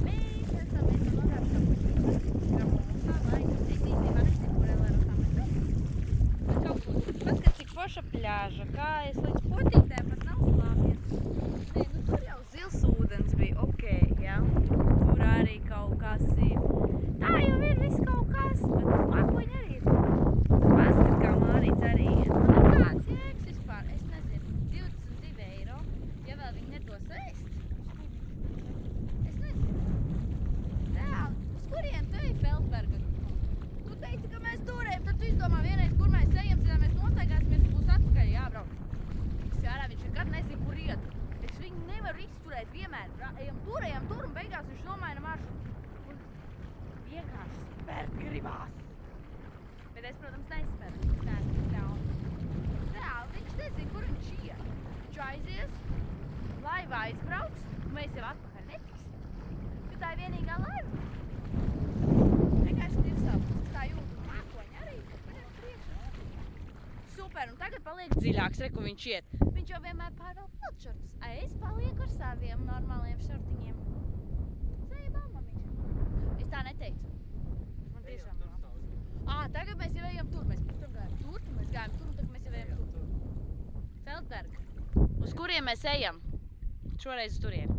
Mēs esam Paskat, cik forša pļāža, kā es līdz potītē pat nav slāpies. Nē, nu tur jau zils ūdens bija, okei, ja? Tur arī kaut kas ir. Tā jau ir viss kaut kas, bet mākoņi arī ir. Paskat, kā Mārīts arī ir. Man ir kāds jēgas vispār, es nezinu, 22 eiro, ja vēl viņi nedos ēst. Es nezinu. Reāli, uz kurien tu ej Feldberga? Tu teici, ka mēs turējam, tad tu izdomā vienreiz, kur mēs ejam, tad mēs nostaigāsimies un būs atpakaļ jābrauc. Sjārā, viņš nekad nezina, kur iet. Es viņu nevaru izturēt vienmēr. Ejam tur un beigās viņš nomaina maršrutu. Un vienkārši spērt gribās. Bet es, protams, nespēru. Es neesmu ļauna. Reāli, viņš nezina, kur viņš iet. Viņš aizies, laiva aizbrauks, un mēs jau atpakaļ netiksim. Bet tā ir vienīgā laiva. Vienkārši divi savu. Tā jūtu mākoņi arī. Super, un tagad paliek dziļāks, re, kur viņš iet. Viņš jau vienmēr pārvēl pildšortus. Es palieku ar saviem normāliem šortiņiem. Zēja balmamiņš. Es tā neteicu. Man tiešām nav. Tagad mēs jau ejam tur. Mēs tur gājam tur, mēs gājam tur, un tagad mēs jau ejam tur. Feldberga. Uz kuriem mēs ejam? Šoreiz uz turien.